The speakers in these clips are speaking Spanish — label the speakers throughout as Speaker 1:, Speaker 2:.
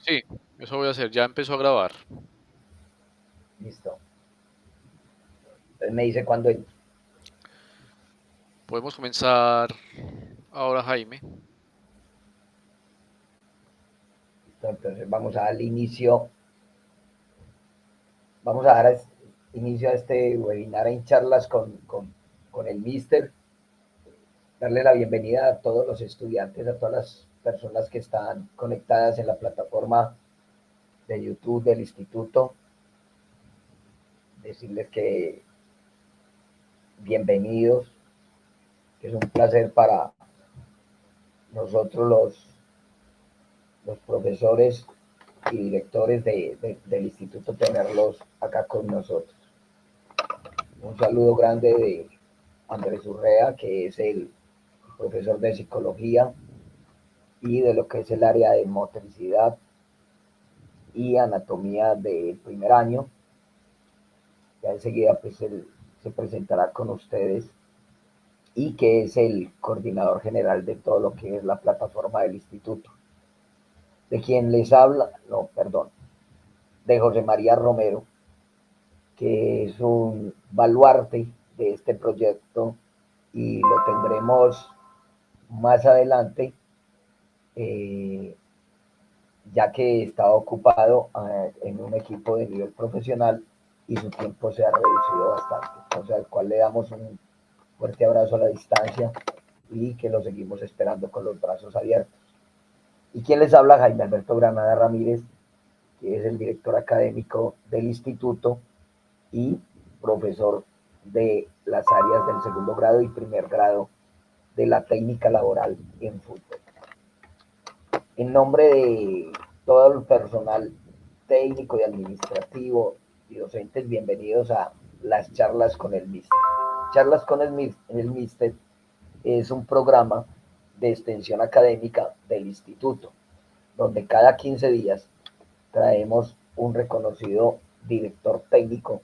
Speaker 1: Sí, eso voy a hacer. Ya empezó a grabar.
Speaker 2: Listo. Entonces me dice cuándo.
Speaker 1: Podemos comenzar ahora, Jaime.
Speaker 2: Entonces vamos a dar inicio, vamos a dar inicio a este webinar en charlas con el Mister. Darle la bienvenida a todos los estudiantes, a todas las personas que están conectadas en la plataforma de YouTube del instituto. Decirles que bienvenidos, que es un placer para nosotros los profesores y directores del instituto tenerlos acá con nosotros. Un saludo grande de Andrés Urrea, que es el profesor de psicología y de lo que es el área de motricidad y anatomía del primer año. Ya enseguida pues él se presentará con ustedes y que es el coordinador general de todo lo que es la plataforma del instituto. De quien les habla, no, perdón, de José María Romero, que es un baluarte de este proyecto y lo tendremos más adelante, eh, ya que estaba ocupado en un equipo de nivel profesional y su tiempo se ha reducido bastante. Entonces, al cual le damos un fuerte abrazo a la distancia y que lo seguimos esperando con los brazos abiertos. ¿Y quién les habla? Jaime Alberto Granada Ramírez, que es el director académico del instituto y profesor de las áreas del segundo grado y primer grado de la técnica laboral en fútbol. En nombre de todo el personal técnico y administrativo y docentes, bienvenidos a las charlas con el Mister. Charlas con el Mister es un programa de extensión académica del instituto, donde cada 15 días traemos un reconocido director técnico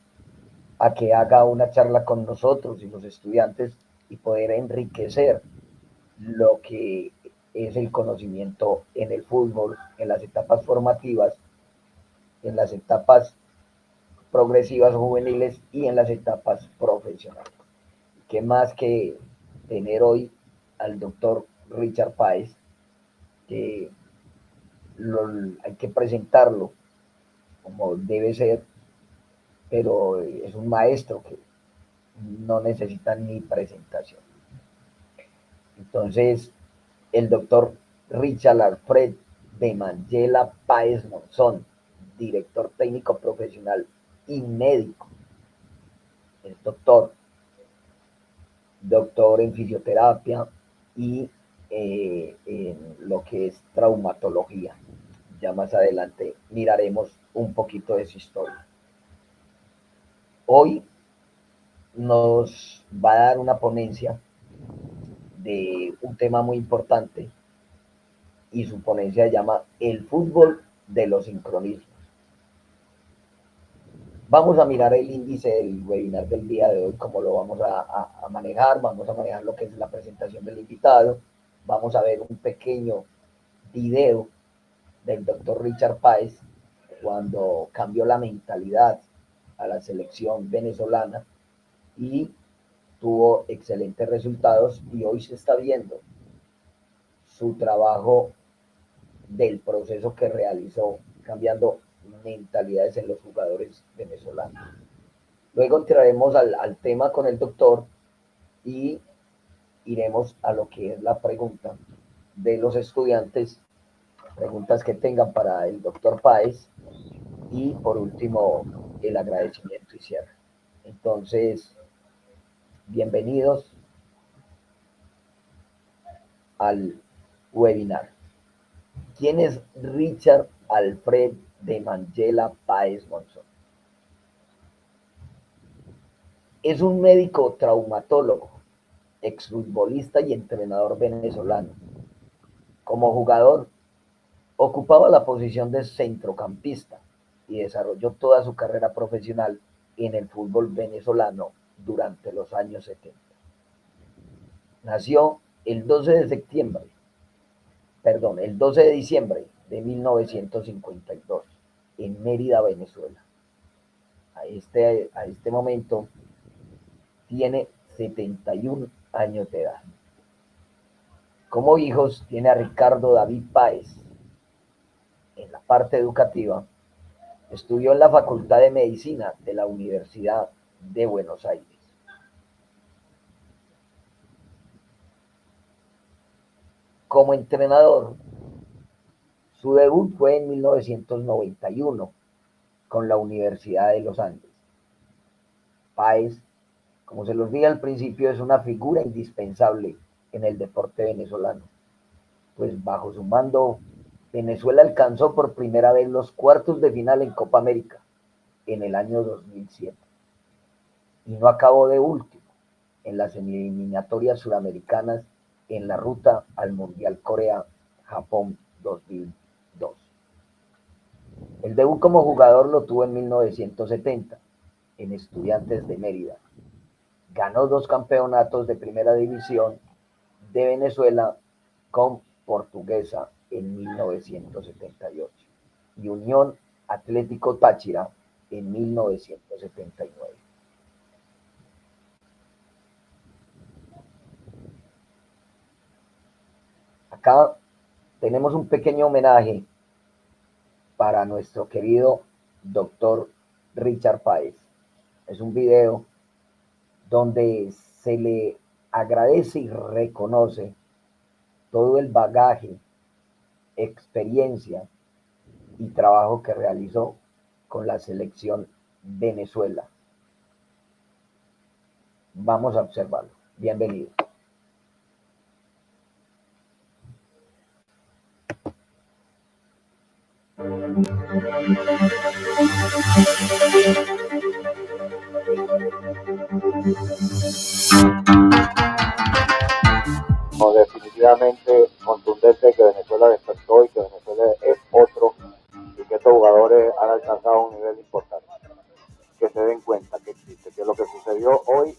Speaker 2: a que haga una charla con nosotros y los estudiantes y poder enriquecer lo que es el conocimiento en el fútbol, en las etapas formativas, en las etapas progresivas o juveniles y en las etapas profesionales. ¿Qué más que tener hoy al doctor Richard Páez, que hay que presentarlo como debe ser, pero es un maestro que no necesita ni presentación. Entonces, el doctor Richard Alfred de Mangela Páez Monzón, director técnico profesional y médico, es doctor en fisioterapia y en lo que es traumatología. Ya más adelante miraremos un poquito de su historia. Hoy nos va a dar una ponencia de un tema muy importante y su ponencia se llama El fútbol de los sincronismos. Vamos a mirar el índice del webinar del día de hoy, cómo lo vamos a manejar. Vamos a manejar lo que es la presentación del invitado. Vamos a ver un pequeño video del doctor Richard Páez cuando cambió la mentalidad a la selección venezolana y tuvo excelentes resultados y hoy se está viendo su trabajo del proceso que realizó cambiando mentalidades en los jugadores venezolanos. Luego entraremos al tema con el doctor y iremos a lo que es la pregunta de los estudiantes, preguntas que tengan para el doctor Páez y por último el agradecimiento y cierre. Entonces, bienvenidos al webinar. ¿Quién es Richard Alfred de Mangela Páez Monzón? Es un médico traumatólogo, exfutbolista y entrenador venezolano. Como jugador, ocupaba la posición de centrocampista y desarrolló toda su carrera profesional en el fútbol venezolano durante los años 70. Nació el 12 de septiembre, perdón, el 12 de diciembre de 1952 en Mérida, Venezuela. A este momento tiene 71 años de edad. Como hijos tiene a Ricardo David Páez. En la parte educativa, estudió en la Facultad de Medicina de la Universidad de Buenos Aires. Como entrenador, su debut fue en 1991 con la Universidad de los Andes. Páez, como se los dije al principio, es una figura indispensable en el deporte venezolano, pues bajo su mando Venezuela alcanzó por primera vez los cuartos de final en Copa América en el año 2007 y no acabó de último en las eliminatorias suramericanas en la ruta al Mundial Corea-Japón 2002. El debut como jugador lo tuvo en 1970 en Estudiantes de Mérida. Ganó 2 campeonatos de primera división de Venezuela con Portuguesa en 1978 y Unión Atlético Táchira en 1979. Acá tenemos un pequeño homenaje para nuestro querido doctor Richard Páez. Es un video donde se le agradece y reconoce todo el bagaje, experiencia y trabajo que realizó con la selección Venezuela. Vamos a observarlo. Bienvenido.
Speaker 3: No, definitivamente contundente que Venezuela despertó y que Venezuela es otro y que estos jugadores han alcanzado un nivel importante. Que se den cuenta que existe, que lo que sucedió hoy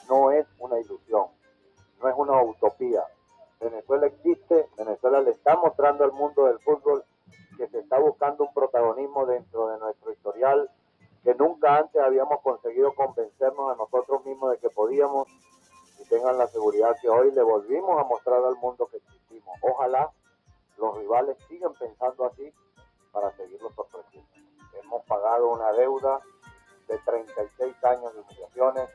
Speaker 3: no es una ilusión, no es una utopía. Venezuela existe, Venezuela le está mostrando al mundo del fútbol que se está buscando un protagonismo dentro de nuestro historial que nunca antes habíamos conseguido convencernos a nosotros mismos de que podíamos, y tengan la seguridad que hoy le volvimos a mostrar al mundo que existimos. Ojalá los rivales sigan pensando así para seguirlos sorprendiendo. Hemos pagado una deuda de 36 años de humillaciones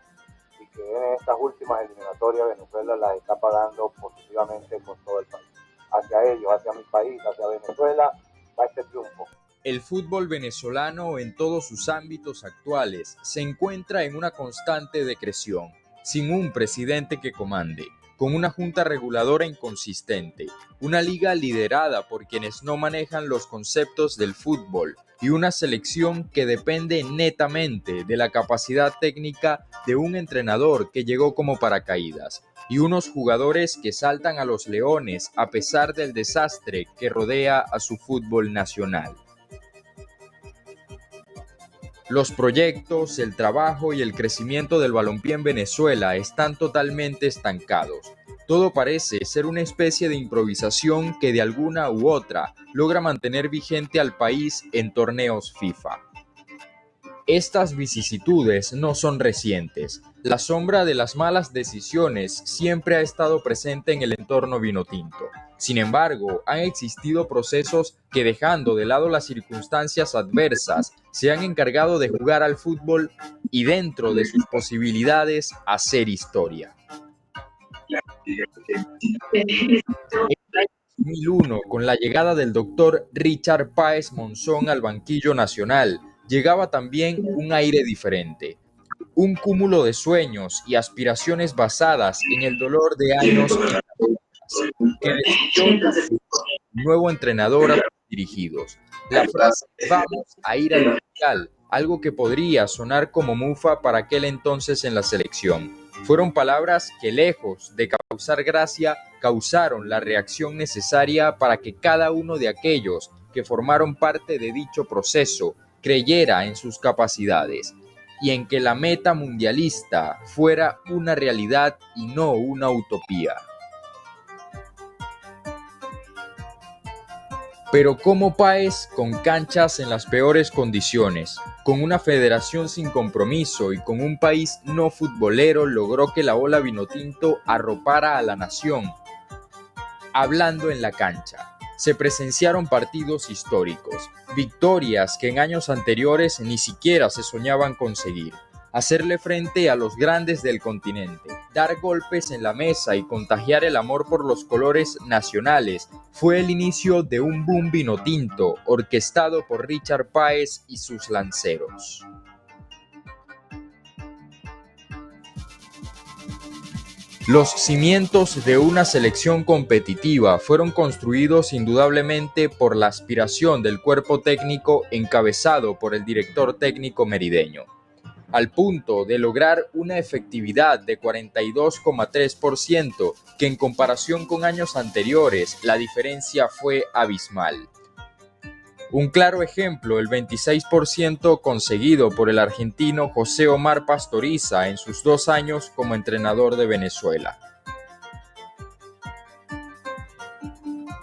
Speaker 3: y que en estas últimas eliminatorias Venezuela las está pagando positivamente con todo el país. Hacia ellos, hacia mi país, hacia Venezuela, va este triunfo.
Speaker 4: El fútbol venezolano en todos sus ámbitos actuales se encuentra en una constante decreción, sin un presidente que comande, con una junta reguladora inconsistente, una liga liderada por quienes no manejan los conceptos del fútbol y una selección que depende netamente de la capacidad técnica de un entrenador que llegó como paracaídas y unos jugadores que saltan a los leones a pesar del desastre que rodea a su fútbol nacional. Los proyectos, el trabajo y el crecimiento del balompié en Venezuela están totalmente estancados. Todo parece ser una especie de improvisación que de alguna u otra logra mantener vigente al país en torneos FIFA. Estas vicisitudes no son recientes. La sombra de las malas decisiones siempre ha estado presente en el entorno vinotinto. Sin embargo, han existido procesos que, dejando de lado las circunstancias adversas, se han encargado de jugar al fútbol y, dentro de sus posibilidades, hacer historia. En el año 2001, con la llegada del doctor Richard Páez Monzón al banquillo nacional, llegaba también un aire diferente, un cúmulo de sueños y aspiraciones basadas en el dolor de años que decidió un nuevo entrenador a sus dirigidos. La frase "vamos a ir al mundial", algo que podría sonar como mufa para aquel entonces en la selección, fueron palabras que, lejos de causar gracia, causaron la reacción necesaria para que cada uno de aquellos que formaron parte de dicho proceso creyera en sus capacidades y en que la meta mundialista fuera una realidad y no una utopía. Pero ¿cómo Páez, con canchas en las peores condiciones, con una federación sin compromiso y con un país no futbolero, logró que la ola vinotinto arropara a la nación? Hablando en la cancha, se presenciaron partidos históricos, victorias que en años anteriores ni siquiera se soñaban conseguir. Hacerle frente a los grandes del continente, dar golpes en la mesa y contagiar el amor por los colores nacionales fue el inicio de un boom vinotinto orquestado por Richard Páez y sus lanceros. Los cimientos de una selección competitiva fueron construidos indudablemente por la aspiración del cuerpo técnico encabezado por el director técnico merideño, al punto de lograr una efectividad de 42,3%, que en comparación con años anteriores la diferencia fue abismal. Un claro ejemplo, el 26% conseguido por el argentino José Omar Pastoriza en sus 2 años como entrenador de Venezuela.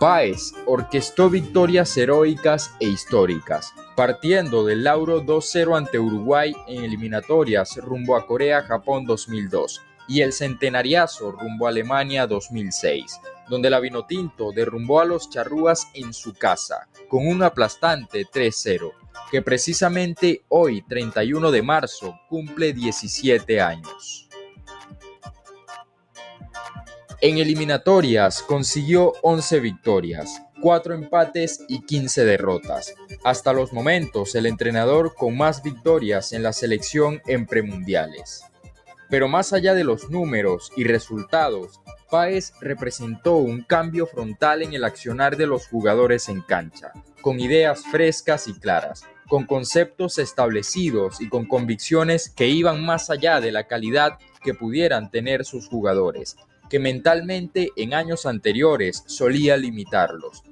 Speaker 4: Páez orquestó victorias heroicas e históricas, partiendo del lauro 2-0 ante Uruguay en eliminatorias rumbo a Corea-Japón 2002 y el centenariazo rumbo a Alemania 2006, donde la Vinotinto derrumbó a los charrúas en su casa con un aplastante 3-0, que precisamente hoy, 31 de marzo, cumple 17 años. En eliminatorias consiguió 11 victorias, 4 empates y 15 derrotas. Hasta los momentos, el entrenador con más victorias en la selección en premundiales. Pero más allá de los números y resultados, Páez representó un cambio frontal en el accionar de los jugadores en cancha, con ideas frescas y claras, con conceptos establecidos y con convicciones que iban más allá de la calidad que pudieran tener sus jugadores, que mentalmente en años anteriores solía limitarlos.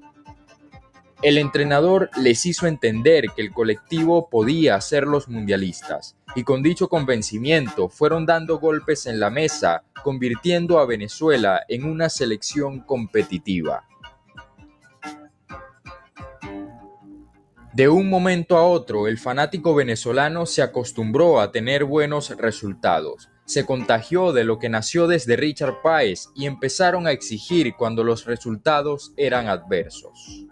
Speaker 4: El entrenador les hizo entender que el colectivo podía ser los mundialistas, y con dicho convencimiento fueron dando golpes en la mesa, convirtiendo a Venezuela en una selección competitiva. De un momento a otro, el fanático venezolano se acostumbró a tener buenos resultados. Se contagió de lo que nació desde Richard Páez y empezaron a exigir cuando los resultados eran adversos.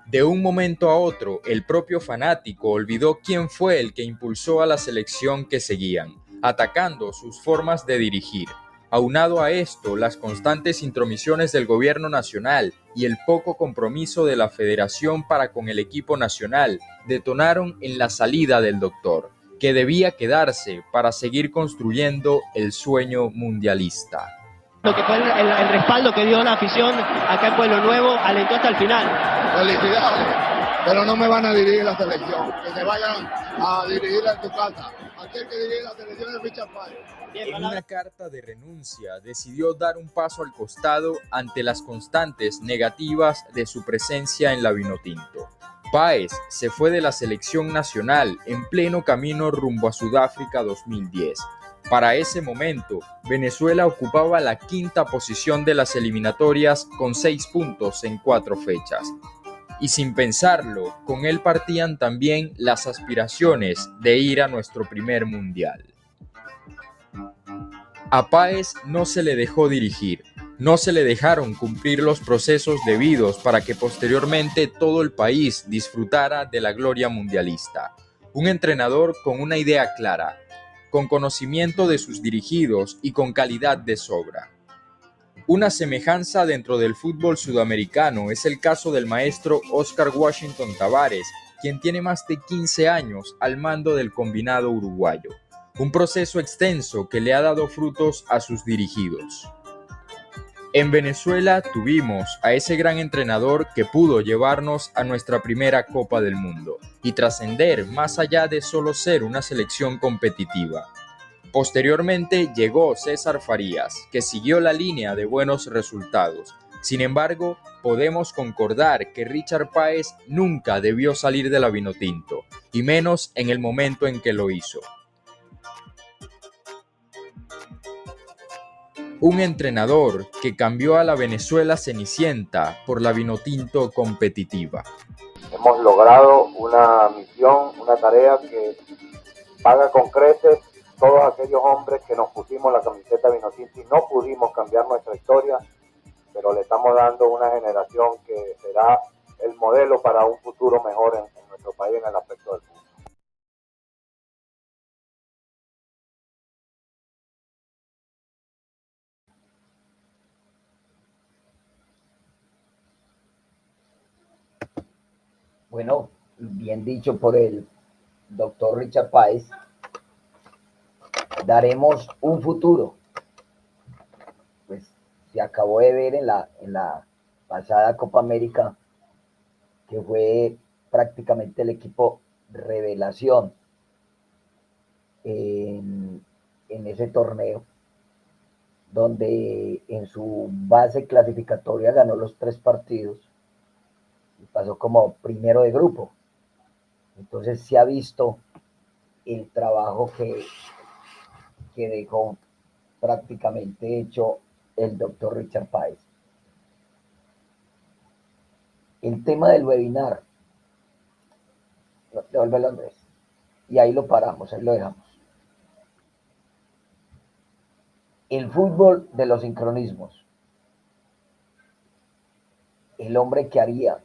Speaker 4: De un momento a otro, el propio fanático olvidó quién fue el que impulsó a la selección que seguían, atacando sus formas de dirigir. Aunado a esto, las constantes intromisiones del gobierno nacional y el poco compromiso de la federación para con el equipo nacional detonaron en la salida del doctor, que debía quedarse para seguir construyendo el sueño mundialista.
Speaker 5: Lo que fue el respaldo que dio la afición acá en Pueblo Nuevo, alentó hasta el final.
Speaker 6: Felicidades, pero no me van a dirigir la selección, que se vayan a dirigir a tu casa. Aquel que dirige la selección es Richard Páez.
Speaker 4: En una carta de renuncia decidió dar un paso al costado ante las constantes negativas de su presencia en la Vinotinto. Páez se fue de la selección nacional en pleno camino rumbo a Sudáfrica 2010. Para ese momento, Venezuela ocupaba la 5ª posición de las eliminatorias con 6 puntos en 4 fechas. Y sin pensarlo, con él partían también las aspiraciones de ir a nuestro primer mundial. A Páez no se le dejó dirigir, no se le dejaron cumplir los procesos debidos para que posteriormente todo el país disfrutara de la gloria mundialista. Un entrenador con una idea clara, con conocimiento de sus dirigidos y con calidad de sobra. Una semejanza dentro del fútbol sudamericano es el caso del maestro Oscar Washington Tabárez, quien tiene más de 15 años al mando del combinado uruguayo. Un proceso extenso que le ha dado frutos a sus dirigidos. En Venezuela tuvimos a ese gran entrenador que pudo llevarnos a nuestra primera Copa del Mundo y trascender más allá de solo ser una selección competitiva. Posteriormente llegó César Farías, que siguió la línea de buenos resultados. Sin embargo, podemos concordar que Richard Páez nunca debió salir de la Vinotinto, y menos en el momento en que lo hizo. Un entrenador que cambió a la Venezuela cenicienta por la vinotinto competitiva.
Speaker 3: Hemos logrado una misión, una tarea que paga con creces todos aquellos hombres que nos pusimos la camiseta vinotinto y no pudimos cambiar nuestra historia, pero le estamos dando una generación que será el modelo para un futuro mejor en nuestro país en el aspecto del fútbol.
Speaker 2: Bueno, bien dicho por el doctor Richard Páez, daremos un futuro. Pues se acabó de ver en la pasada Copa América que fue prácticamente el equipo revelación en ese torneo, donde en su base clasificatoria ganó los 3 partidos y pasó como primero de grupo. Entonces se ha visto el trabajo que dejó prácticamente hecho el doctor Richard Páez. El tema del webinar, devuélvelo Andrés, y ahí lo paramos, ahí lo dejamos. El fútbol de los sincronismos. El hombre que haría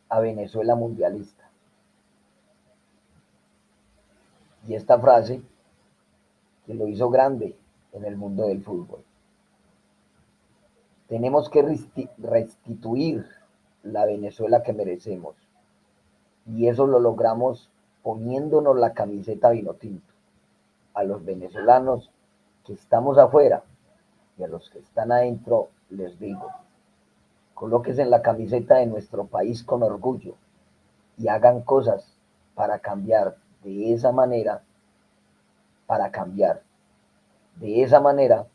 Speaker 2: a Venezuela mundialista. Y esta frase que lo hizo grande en el mundo del fútbol. Tenemos que restituir la Venezuela que merecemos. Y eso lo logramos poniéndonos la camiseta vinotinto. A los venezolanos que estamos afuera y a los que están adentro les digo, colóquense en la camiseta de nuestro país con orgullo y hagan cosas para cambiar de esa manera, para cambiar. De esa manera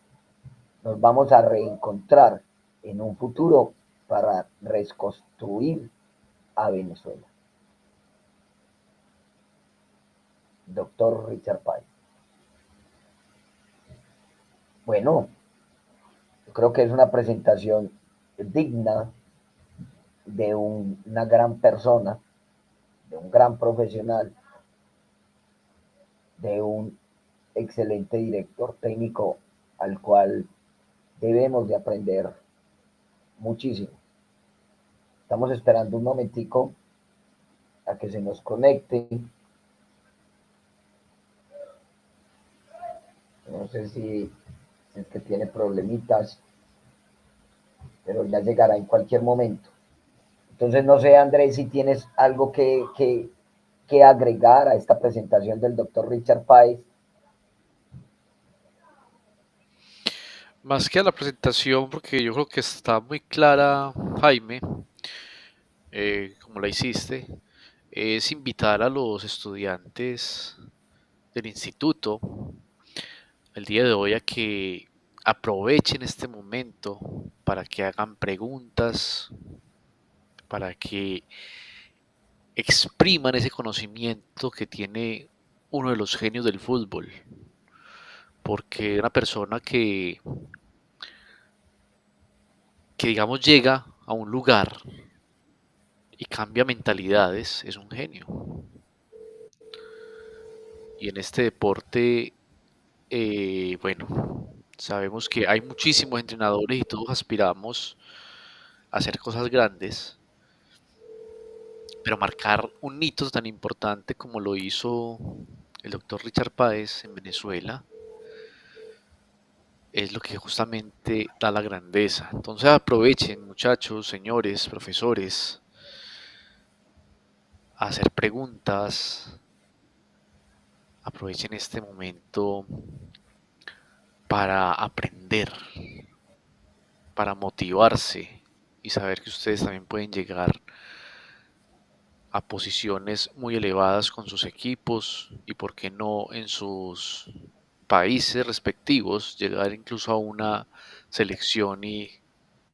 Speaker 2: nos vamos a reencontrar en un futuro para reconstruir a Venezuela. Doctor Richard Páez. Bueno, yo creo que es una presentación digna de una gran persona, de un gran profesional, de un excelente director técnico al cual debemos de aprender muchísimo. Estamos esperando un momentico a que se nos conecte. No sé si es que tiene problemitas, pero ya llegará en cualquier momento. Entonces, no sé, Andrés, si tienes algo que agregar a esta presentación del doctor Richard Páez.
Speaker 1: Más que a la presentación, porque yo creo que está muy clara, Jaime, como la hiciste, es invitar a los estudiantes del instituto el día de hoy a que aprovechen este momento para que hagan preguntas, para que expriman ese conocimiento que tiene uno de los genios del fútbol, porque una persona que digamos llega a un lugar y cambia mentalidades es un genio. Y en este deporte, bueno, sabemos que hay muchísimos entrenadores y todos aspiramos a hacer cosas grandes, pero marcar un hito tan importante como lo hizo el doctor Richard Páez en Venezuela es lo que justamente da la grandeza. Entonces aprovechen, muchachos, señores, profesores, a hacer preguntas, aprovechen este momento para aprender, para motivarse y saber que ustedes también pueden llegar a posiciones muy elevadas con sus equipos y por qué no en sus países respectivos llegar incluso a una selección y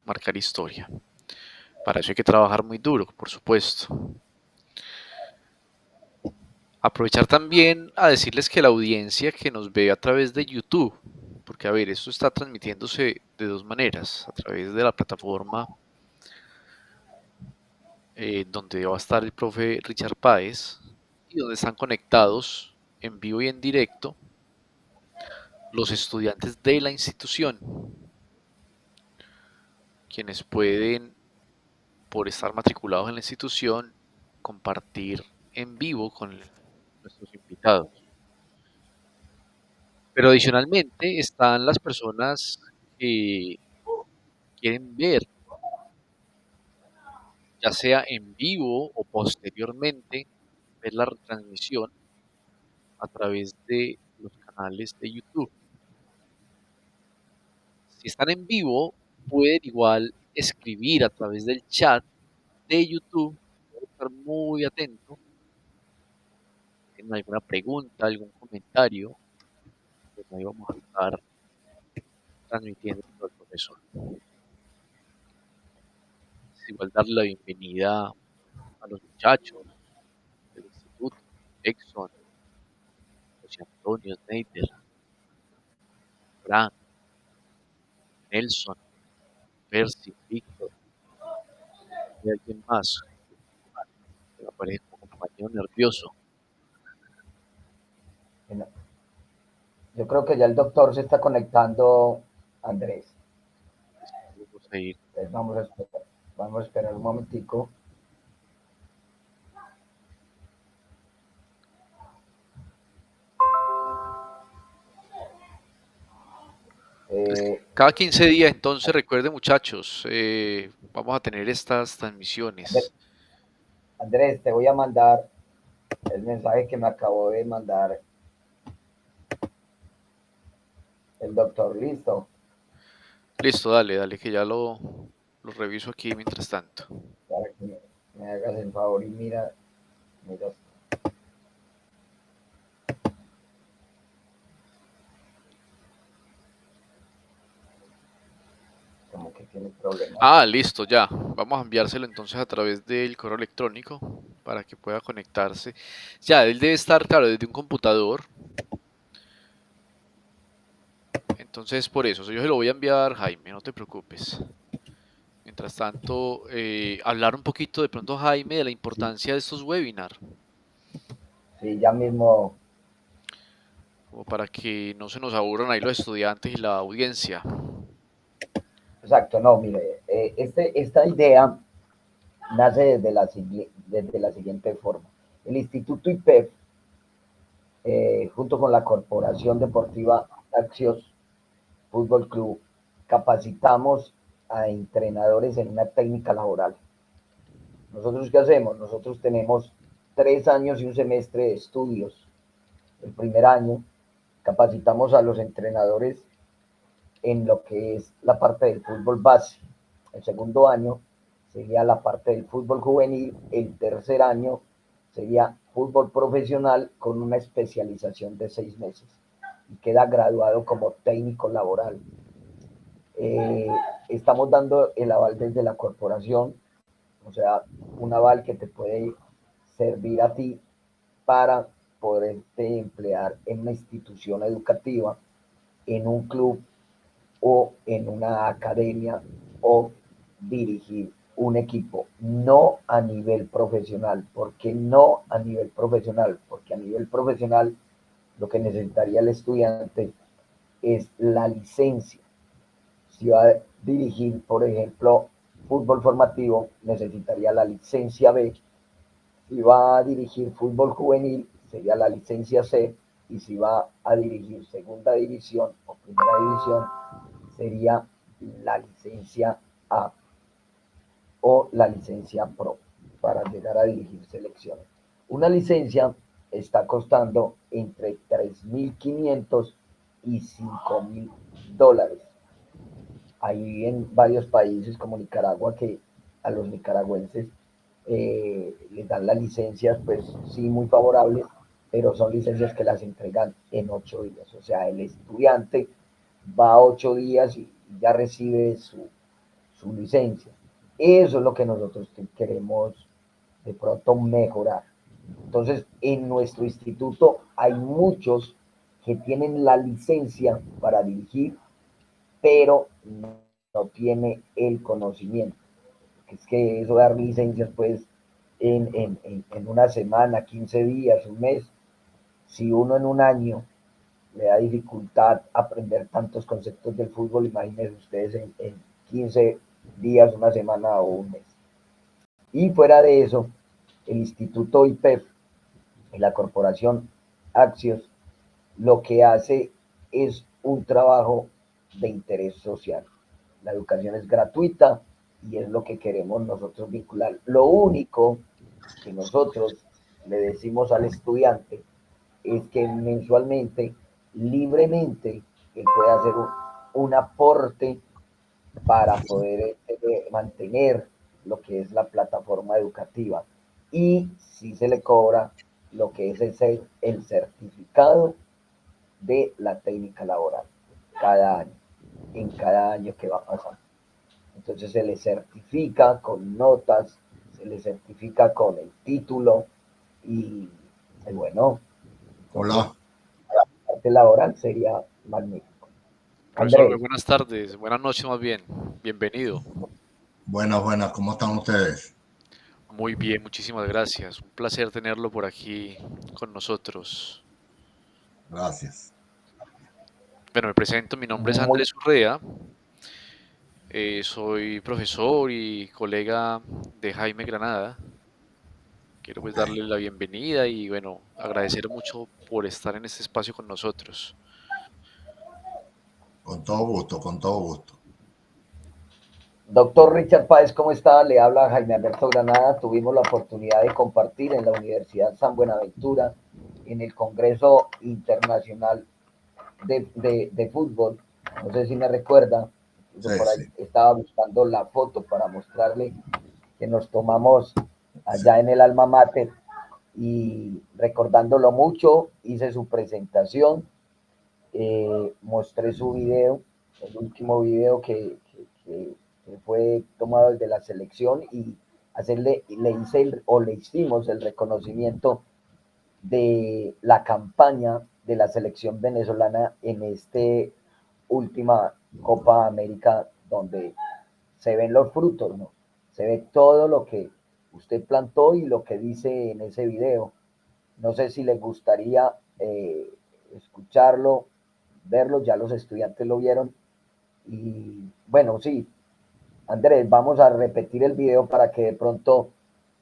Speaker 1: marcar historia. Para eso hay que trabajar muy duro, por supuesto. Aprovechar también a decirles que la audiencia que nos ve a través de YouTube, porque a ver, esto está transmitiéndose de dos maneras, a través de la plataforma donde va a estar el profe Richard Páez y donde están conectados en vivo y en directo los estudiantes de la institución, quienes pueden, por estar matriculados en la institución, compartir en vivo con nuestros invitados. Pero adicionalmente están las personas que quieren ver, ya sea en vivo o posteriormente, ver la retransmisión a través de los canales de YouTube. Si están en vivo, pueden igual escribir a través del chat de YouTube. Voy a estar muy atento. Si tienen alguna pregunta, algún comentario, pues ahí vamos a estar transmitiendo con el profesor. Es igual darle la bienvenida a los muchachos del instituto, Exxon, José Antonio, Neider, Frank, Nelson, Percy, Víctor, y alguien más que me aparece como compañero nervioso.
Speaker 2: Bueno, yo creo que ya el doctor se está conectando, Andrés.
Speaker 1: Vamos a ir.
Speaker 2: Entonces vamos a esperar un momentico.
Speaker 1: Cada 15 días, entonces recuerden muchachos, vamos a tener estas transmisiones.
Speaker 2: Andrés, te voy a mandar el mensaje que me acabó de mandar el doctor. Listo.
Speaker 1: Listo, dale, dale, que ya lo reviso aquí mientras tanto.
Speaker 2: Para que me hagas el favor y mira. Como que tiene problemas.
Speaker 1: Ah, listo, ya. Vamos a enviárselo entonces a través del correo electrónico para que pueda conectarse. Ya, él debe estar, claro, desde un computador. Entonces, por eso, yo se lo voy a enviar, Jaime, no te preocupes. Mientras tanto, hablar un poquito de pronto, Jaime, de la importancia de estos webinars,
Speaker 2: Sí, ya mismo.
Speaker 1: como para que no se nos aburran ahí los estudiantes y la audiencia.
Speaker 2: Exacto, no, mire, esta idea nace desde la siguiente forma. El Instituto IPEF, junto con la Corporación Deportiva Axios Fútbol Club, capacitamos a entrenadores en una técnica laboral. ¿Nosotros qué hacemos? Nosotros tenemos 3 años y un semestre de estudios. El primer año capacitamos a los entrenadores en lo que es la parte del fútbol base. El segundo año sería la parte del fútbol juvenil. El tercer año sería fútbol profesional con una especialización de 6 meses y queda graduado como técnico laboral. Estamos dando el aval desde la corporación, o sea, un aval que te puede servir a ti para poderte emplear en una institución educativa, en un club o en una academia o dirigir un equipo, no a nivel profesional. ¿Por qué no a nivel profesional? Porque a nivel profesional lo que necesitaría el estudiante es la licencia. Si va a dirigir, por ejemplo, fútbol formativo, necesitaría la licencia B. Si va a dirigir fútbol juvenil, sería la licencia C. Y si va a dirigir segunda división o primera división, sería la licencia A o la licencia Pro para llegar a dirigir selecciones. Una licencia está costando entre 3.500 y $5.000. Hay en varios países como Nicaragua que a los nicaragüenses les dan las licencias, pues sí, muy favorables, pero son licencias que las entregan en 8 días. O sea, el estudiante va 8 días y ya recibe su licencia. Eso es lo que nosotros queremos de pronto mejorar. Entonces, en nuestro instituto hay muchos que tienen la licencia para dirigir, pero no tiene el conocimiento. Es que eso de dar licencias, pues, en una semana, 15 días, un mes, si uno en un año le da dificultad aprender tantos conceptos del fútbol, imagínense ustedes en 15 días, una semana o un mes. Y fuera de eso, el Instituto IPEF y la Corporación Axios lo que hace es un trabajo de interés social. La educación es gratuita y es lo que queremos nosotros vincular. Lo único que nosotros le decimos al estudiante es que mensualmente, libremente, él puede hacer un aporte para poder mantener lo que es la plataforma educativa. Y si se le cobra lo que es el certificado de la técnica laboral cada año, en cada año que va pasando. Entonces se le certifica con notas, se le certifica con el título y bueno,
Speaker 6: Hola,
Speaker 2: la parte laboral sería magnífico.
Speaker 1: Profesor, muy
Speaker 2: Andrés,
Speaker 1: buenas tardes, buenas noches más bien. Bienvenido.
Speaker 6: buenas, ¿cómo están ustedes?
Speaker 1: Muy bien, muchísimas gracias. Un placer tenerlo por aquí con nosotros.
Speaker 6: Gracias.
Speaker 1: Bueno, me presento, mi nombre es
Speaker 2: muy
Speaker 1: Andrés Urrea, soy profesor y colega de Jaime Granada. Quiero pues
Speaker 6: Ok,
Speaker 1: darle la bienvenida y bueno, agradecer mucho por estar en este espacio con nosotros.
Speaker 6: con todo gusto, con todo gusto.
Speaker 2: Doctor Richard Páez, ¿cómo está? Le habla Jaime Alberto Granada. Tuvimos la oportunidad de compartir en la Universidad San Buenaventura en el Congreso Internacional de Fútbol. No sé si me recuerda. Yo
Speaker 6: Sí,
Speaker 2: por ahí
Speaker 6: sí,
Speaker 2: estaba buscando la foto para mostrarle que nos tomamos
Speaker 6: sí.
Speaker 2: allá en el Alma Mater y recordándolo mucho, hice su presentación, mostré su video, el último video que fue tomado desde la selección y le hicimos el reconocimiento de la campaña de la selección venezolana en este última Copa América donde se ven los frutos, ¿no? Se ve todo lo que usted plantó y lo que dice en ese video. No sé si les gustaría escucharlo, verlo, ya los estudiantes lo vieron. Y bueno, sí, Andrés, vamos a repetir el video para que de pronto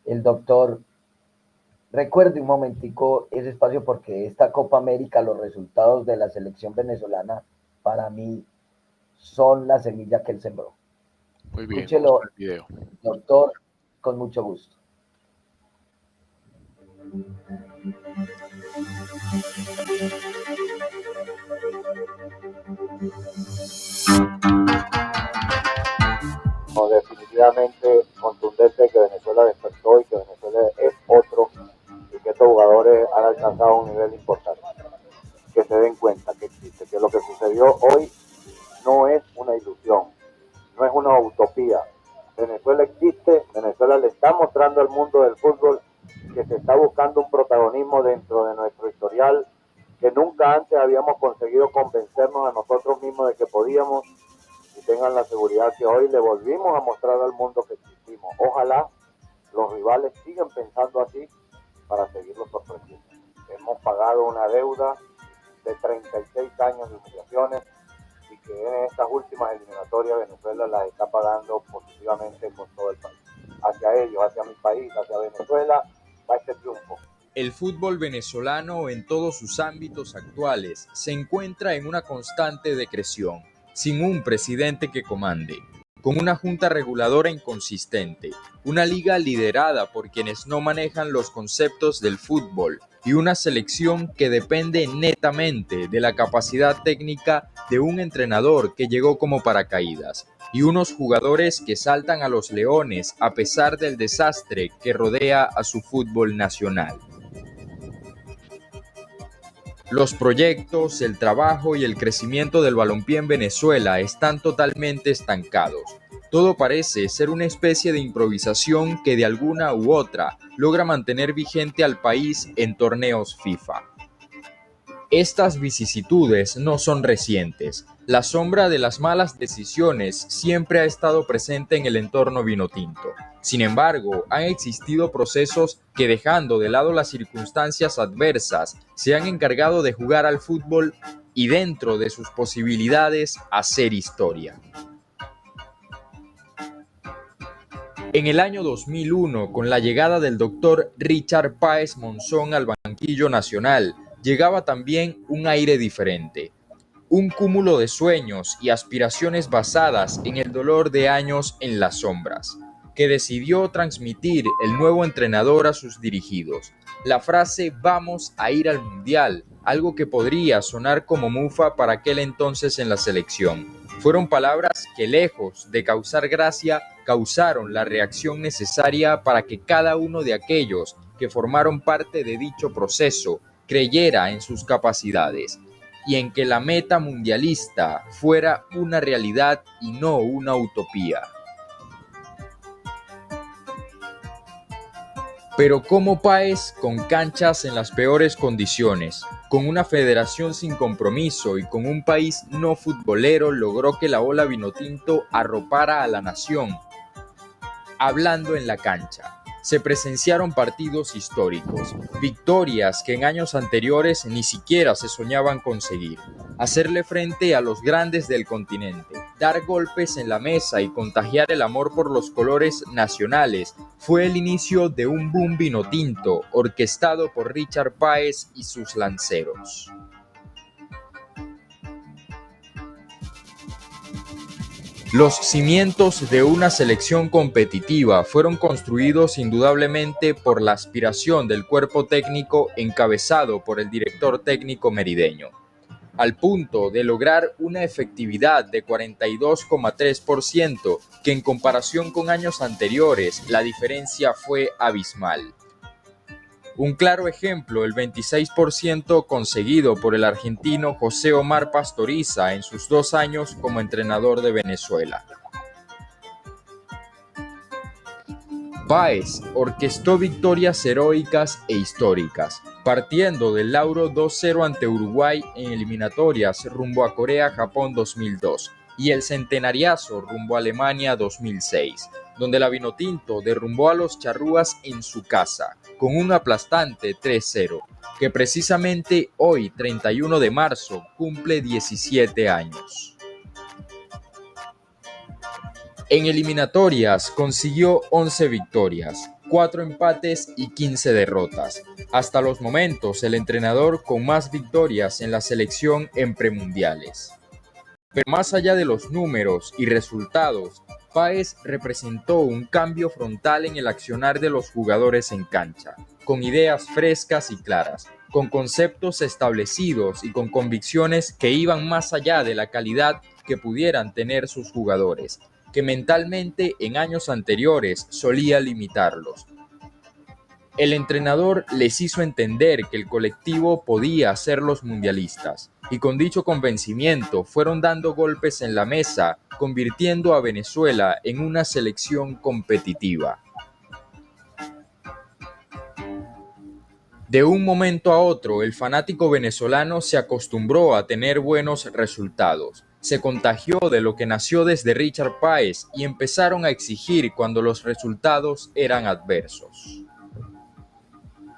Speaker 2: el doctor recuerde un momentico ese espacio porque esta Copa América, los resultados de la selección venezolana, para mí son la semilla que él sembró.
Speaker 1: Muy bien, vamos con
Speaker 2: Escúchelo,
Speaker 1: el video.
Speaker 2: doctor, con mucho gusto.
Speaker 3: No, definitivamente contundente que Venezuela despertó y que Venezuela es otro y que estos jugadores han alcanzado un nivel importante. Que se den cuenta que existe, que lo que sucedió hoy no es una ilusión, no es una utopía. Venezuela existe, Venezuela le está mostrando al mundo del fútbol que se está buscando un protagonismo dentro de nuestro historial que nunca antes habíamos conseguido convencernos a nosotros mismos de que podíamos, y tengan la seguridad que hoy le volvimos a mostrar al mundo que existimos. Ojalá los rivales sigan pensando así para seguirlos sorprendiendo. Hemos pagado una deuda de 36 años de humillaciones y que en estas últimas eliminatorias Venezuela las está pagando positivamente con todo el país. Hacia ellos, hacia mi país, hacia Venezuela, va este triunfo.
Speaker 4: El fútbol venezolano en todos sus ámbitos actuales se encuentra en una constante decreción, sin un presidente que comande, con una junta reguladora inconsistente, una liga liderada por quienes no manejan los conceptos del fútbol y una selección que depende netamente de la capacidad técnica de un entrenador que llegó como paracaídas y unos jugadores que saltan a los leones a pesar del desastre que rodea a su fútbol nacional. Los proyectos, el trabajo y el crecimiento del balompié en Venezuela están totalmente estancados. Todo parece ser una especie de improvisación que de alguna u otra logra mantener vigente al país en torneos FIFA. Estas vicisitudes no son recientes. La sombra de las malas decisiones siempre ha estado presente en el entorno vinotinto. Sin embargo, han existido procesos que, dejando de lado las circunstancias adversas, se han encargado de jugar al fútbol y, dentro de sus posibilidades, hacer historia. En el año 2001, con la llegada del doctor Richard Páez Monzón al banquillo nacional, llegaba también un aire diferente. Un cúmulo de sueños y aspiraciones basadas en el dolor de años en las sombras, que decidió transmitir el nuevo entrenador a sus dirigidos. La frase "vamos a ir al mundial", algo que podría sonar como mufa para aquel entonces en la selección, fueron palabras que, lejos de causar gracia, causaron la reacción necesaria para que cada uno de aquellos que formaron parte de dicho proceso creyera en sus capacidades y en que la meta mundialista fuera una realidad y no una utopía. Pero ¿cómo Páez, con canchas en las peores condiciones, con una federación sin compromiso y con un país no futbolero, logró que la ola vinotinto arropara a la nación? Hablando en la cancha, se presenciaron partidos históricos, victorias que en años anteriores ni siquiera se soñaban conseguir, hacerle frente a los grandes del continente, dar golpes en la mesa y contagiar el amor por los colores nacionales fue el inicio de un boom vinotinto orquestado por Richard Páez y sus lanceros. Los cimientos de una selección competitiva fueron construidos indudablemente por la aspiración del cuerpo técnico encabezado por el director técnico merideño, al punto de lograr una efectividad de 42,3%, que en comparación con años anteriores la diferencia fue abismal. Un claro ejemplo, el 26% conseguido por el argentino José Omar Pastoriza en sus 2 años como entrenador de Venezuela. Páez orquestó victorias heroicas e históricas, partiendo del lauro 2-0 ante Uruguay en eliminatorias rumbo a Corea-Japón 2002 y el centenariazo rumbo a Alemania 2006, donde la Vinotinto derrumbó a los charrúas en su casa, con un aplastante 3-0, que precisamente hoy, 31 de marzo, cumple 17 años. En eliminatorias consiguió 11 victorias, 4 empates y 15 derrotas. Hasta los momentos, el entrenador con más victorias en la selección en premundiales. Pero más allá de los números y resultados, Páez representó un cambio frontal en el accionar de los jugadores en cancha, con ideas frescas y claras, con conceptos establecidos y con convicciones que iban más allá de la calidad que pudieran tener sus jugadores, que mentalmente en años anteriores solía limitarlos. El entrenador les hizo entender que el colectivo podía hacerlos mundialistas, y con dicho convencimiento fueron dando golpes en la mesa, convirtiendo a Venezuela en una selección competitiva. De un momento a otro, el fanático venezolano se acostumbró a tener buenos resultados. Se contagió de lo que nació desde Richard Páez y empezaron a exigir cuando los resultados eran adversos.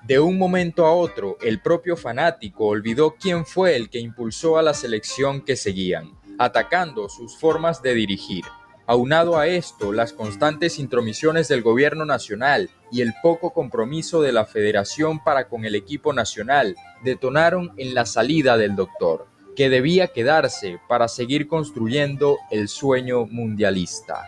Speaker 4: De un momento a otro, el propio fanático olvidó quién fue el que impulsó a la selección que seguían, atacando sus formas de dirigir. Aunado a esto, las constantes intromisiones del gobierno nacional y el poco compromiso de la federación para con el equipo nacional detonaron en la salida del doctor, que debía quedarse para seguir construyendo el sueño mundialista.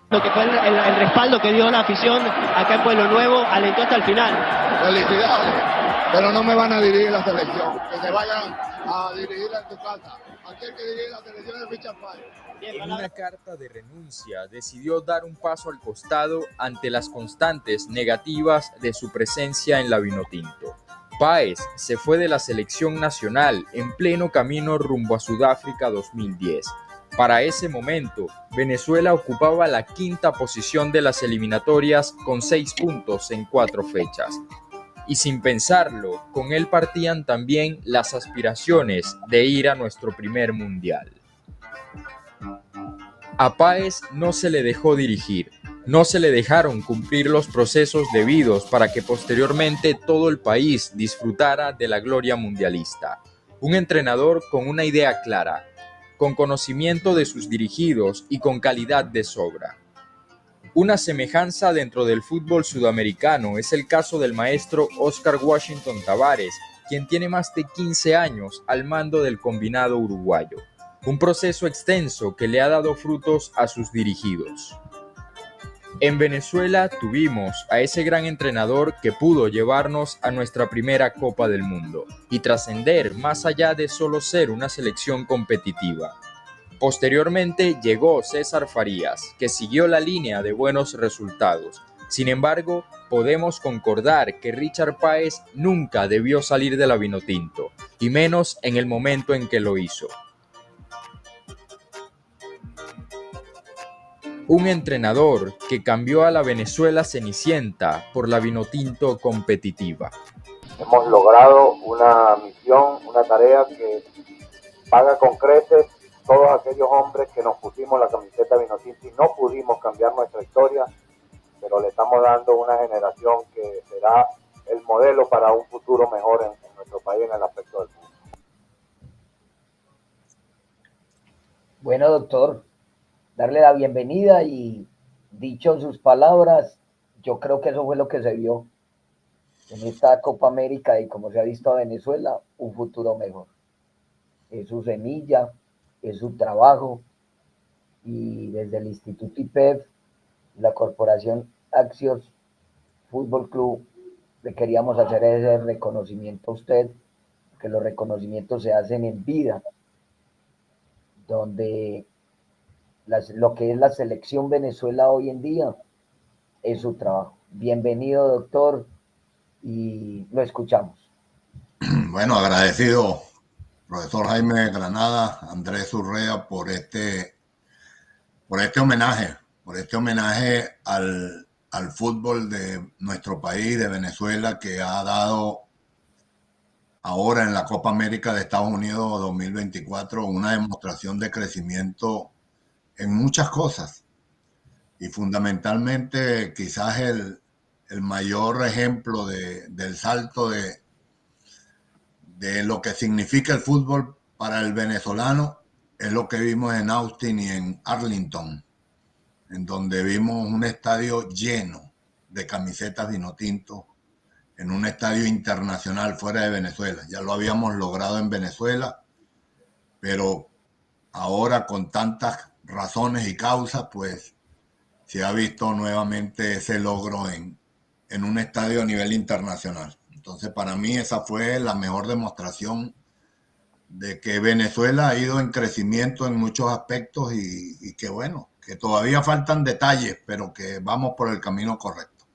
Speaker 5: Lo que fue el respaldo que dio la afición acá en Pueblo Nuevo, alentó hasta el final.
Speaker 6: Felicidades, pero no me van a dirigir la selección, que se vayan a dirigirla en su casa. Aquí el que dirige la selección es Richard Páez.
Speaker 4: En una carta de renuncia decidió dar un paso al costado ante las constantes negativas de su presencia en la Vinotinto. Páez se fue de la selección nacional en pleno camino rumbo a Sudáfrica 2010. Para ese momento, Venezuela ocupaba la 5ª posición de las eliminatorias con 6 puntos en 4 fechas. y sin pensarlo, con él partían también las aspiraciones de ir a nuestro primer mundial. A Páez no se le dejó dirigir, no se le dejaron cumplir los procesos debidos para que posteriormente todo el país disfrutara de la gloria mundialista. Un entrenador con una idea clara, con conocimiento de sus dirigidos y con calidad de sobra. Una semejanza dentro del fútbol sudamericano es el caso del maestro Oscar Washington Tabárez, quien tiene más de 15 años al mando del combinado uruguayo. Un proceso extenso que le ha dado frutos a sus dirigidos. En Venezuela tuvimos a ese gran entrenador que pudo llevarnos a nuestra primera Copa del Mundo y trascender más allá de solo ser una selección competitiva. Posteriormente llegó César Farías, que siguió la línea de buenos resultados. Sin embargo, podemos concordar que Richard Páez nunca debió salir de la Vinotinto, y menos en el momento en que lo hizo. Un entrenador que cambió a la Venezuela cenicienta por la Vinotinto competitiva.
Speaker 3: Hemos logrado una misión, una tarea que paga con creces todos aquellos hombres que nos pusimos la camiseta Vinotinto y no pudimos cambiar nuestra historia, pero le estamos dando una generación que será el modelo para un futuro mejor en nuestro país en el aspecto del fútbol.
Speaker 2: Bueno, doctor, darle la bienvenida y dicho sus palabras, yo creo que eso fue lo que se vio en esta Copa América y como se ha visto a Venezuela, un futuro mejor. Es su semilla, es su trabajo y desde el Instituto IPEF, la Corporación Axios Fútbol Club, le queríamos hacer ese reconocimiento a usted, que los reconocimientos se hacen en vida, donde lo que es la selección Venezuela hoy en día es su trabajo. Bienvenido, doctor, y lo escuchamos.
Speaker 6: Bueno, agradecido, profesor Jaime Granada, Andrés Urrea, por este homenaje al fútbol de nuestro país, de Venezuela, que ha dado ahora en la Copa América de Estados Unidos 2024 una demostración de crecimiento en muchas cosas. Y fundamentalmente quizás el mayor ejemplo del salto de lo que significa el fútbol para el venezolano es lo que vimos en Austin y en Arlington, en donde vimos un estadio lleno de camisetas Vinotinto, en un estadio internacional fuera de Venezuela. Ya lo habíamos logrado en Venezuela, pero ahora con tantas razones y causas, pues se ha visto nuevamente ese logro en un estadio a nivel internacional. Entonces, para mí esa fue la mejor demostración de que Venezuela ha ido en crecimiento en muchos aspectos y que bueno, que todavía faltan detalles, pero que vamos por el camino correcto.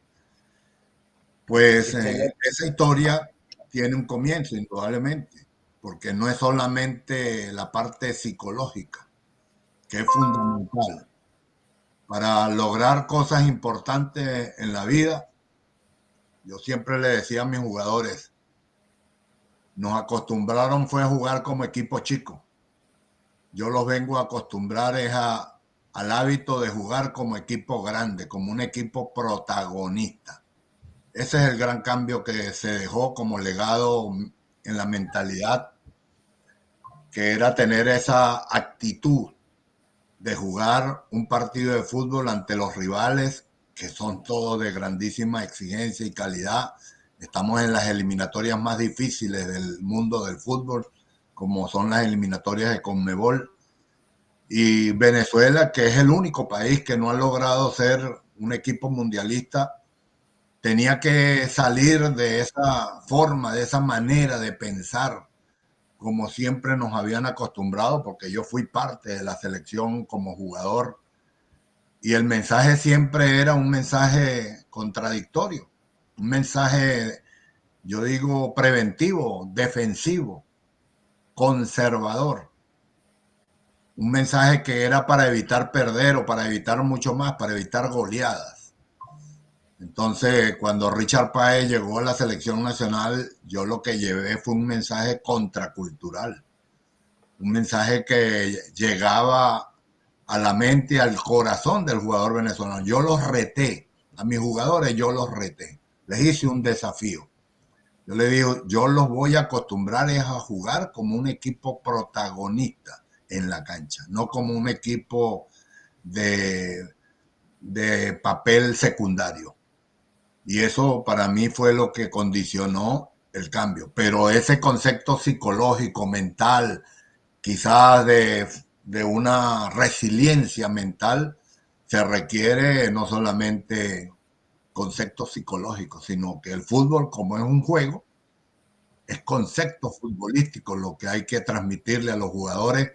Speaker 6: Pues esa historia tiene un comienzo, indudablemente, porque no es solamente la parte psicológica, que es fundamental. Para lograr cosas importantes en la vida, yo siempre le decía a mis jugadores, nos acostumbraron fue a jugar como equipo chico. Yo los vengo a acostumbrar al hábito de jugar como equipo grande, como un equipo protagonista. Ese es el gran cambio que se dejó como legado en la mentalidad, que era tener esa actitud de jugar un partido de fútbol ante los rivales, que son todos de grandísima exigencia y calidad. Estamos en las eliminatorias más difíciles del mundo del fútbol, como son las eliminatorias de Conmebol. Y Venezuela, que es el único país que no ha logrado ser un equipo mundialista, tenía que salir de esa forma, de esa manera de pensar, como siempre nos habían acostumbrado, porque yo fui parte de la selección como jugador y el mensaje siempre era un mensaje contradictorio, un mensaje, yo digo, preventivo, defensivo, conservador, un mensaje que era para evitar perder o para evitar mucho más, para evitar goleadas. Entonces, cuando Richard Páez llegó a la selección nacional, yo lo que llevé fue un mensaje contracultural, un mensaje que llegaba a la mente y al corazón del jugador venezolano. Yo los reté, a mis jugadores yo los reté, les hice un desafío. Yo les digo, yo los voy a acostumbrar a jugar como un equipo protagonista en la cancha, no como un equipo de papel secundario. Y eso para mí fue lo que condicionó el cambio. Pero ese concepto psicológico, mental, quizás de una resiliencia mental, se requiere no solamente conceptos psicológicos, sino que el fútbol, como es un juego, es concepto futbolístico lo que hay que transmitirle a los jugadores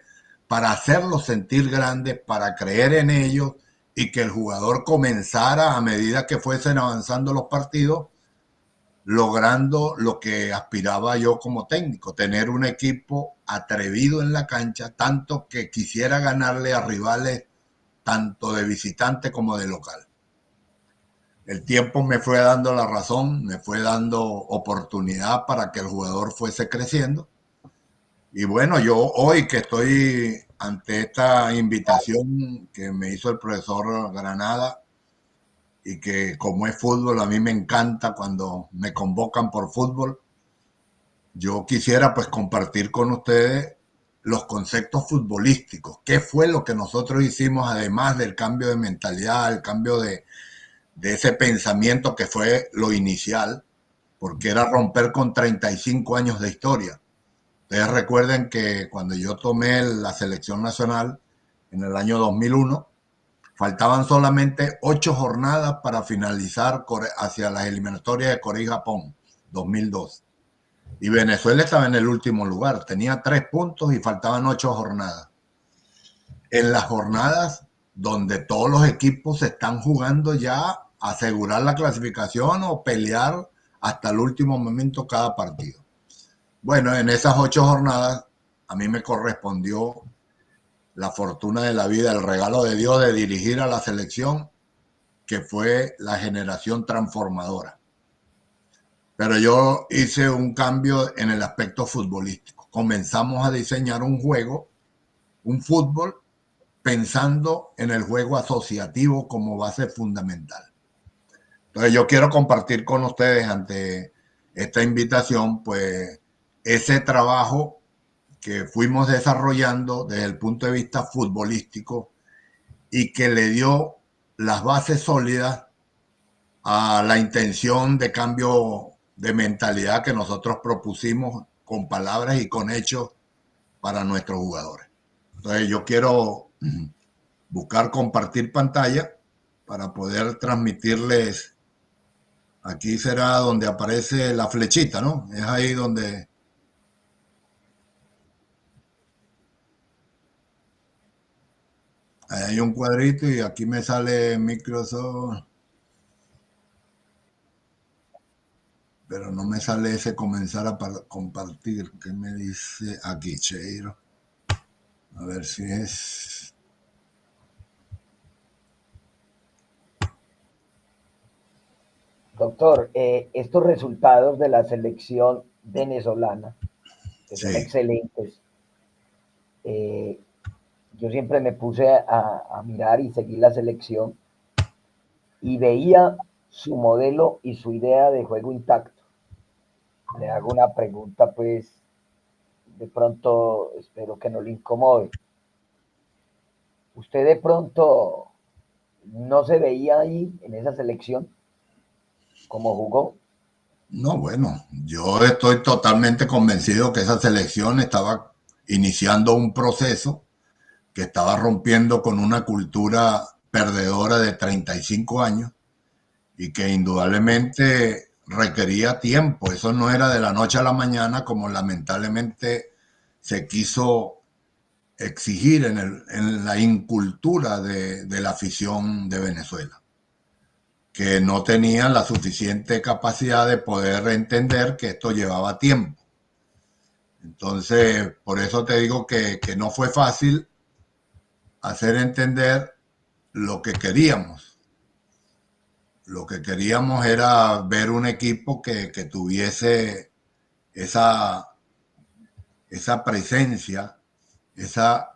Speaker 6: para hacerlos sentir grandes, para creer en ellos y que el jugador comenzara a medida que fuesen avanzando los partidos, logrando lo que aspiraba yo como técnico, tener un equipo atrevido en la cancha, tanto que quisiera ganarle a rivales tanto de visitante como de local. El tiempo me fue dando la razón, me fue dando oportunidad para que el jugador fuese creciendo. Y bueno, yo hoy que estoy ante esta invitación que me hizo el profesor Granada y que como es fútbol, a mí me encanta cuando me convocan por fútbol, yo quisiera pues compartir con ustedes los conceptos futbolísticos. ¿Qué fue lo que nosotros hicimos además del cambio de mentalidad, el cambio de ese pensamiento que fue lo inicial? Porque era romper con 35 años de historia. Ustedes recuerden que cuando yo tomé la selección nacional en el año 2001, faltaban solamente 8 jornadas para finalizar hacia las eliminatorias de Corea y Japón, 2002. Y Venezuela estaba en el último lugar, tenía 3 puntos y faltaban 8 jornadas. En las jornadas donde todos los equipos se están jugando ya a asegurar la clasificación o pelear hasta el último momento cada partido. Bueno, en esas 8 jornadas a mí me correspondió la fortuna de la vida, el regalo de Dios de dirigir a la selección, que fue la generación transformadora. Pero yo hice un cambio en el aspecto futbolístico. Comenzamos a diseñar un juego, un fútbol, pensando en el juego asociativo como base fundamental. Entonces yo quiero compartir con ustedes ante esta invitación, pues, ese trabajo que fuimos desarrollando desde el punto de vista futbolístico y que le dio las bases sólidas a la intención de cambio de mentalidad que nosotros propusimos con palabras y con hechos para nuestros jugadores. Entonces yo quiero buscar compartir pantalla para poder transmitirles. Aquí será donde aparece la flechita, ¿no? Es ahí donde... Ahí hay un cuadrito y aquí me sale Microsoft. Pero no me sale ese comenzar a compartir. ¿Qué me dice aquí, Cheiro? A ver si es...
Speaker 2: Doctor, estos resultados de la selección venezolana, que son
Speaker 6: Sí.
Speaker 2: excelentes, yo siempre me puse a mirar y seguir la selección y veía su modelo y su idea de juego intacto. Le hago una pregunta, pues, de pronto espero que no le incomode. ¿Usted de pronto no se veía ahí en esa selección como jugó?
Speaker 6: No, bueno, yo estoy totalmente convencido que esa selección estaba iniciando un proceso que estaba rompiendo con una cultura perdedora de 35 años y que indudablemente requería tiempo. Eso no era de la noche a la mañana como lamentablemente se quiso exigir en la incultura de la afición de Venezuela, que no tenían la suficiente capacidad de poder entender que esto llevaba tiempo. Entonces, por eso te digo que no fue fácil hacer entender lo que queríamos. lo que queríamos era ver un equipo que tuviese esa presencia, esa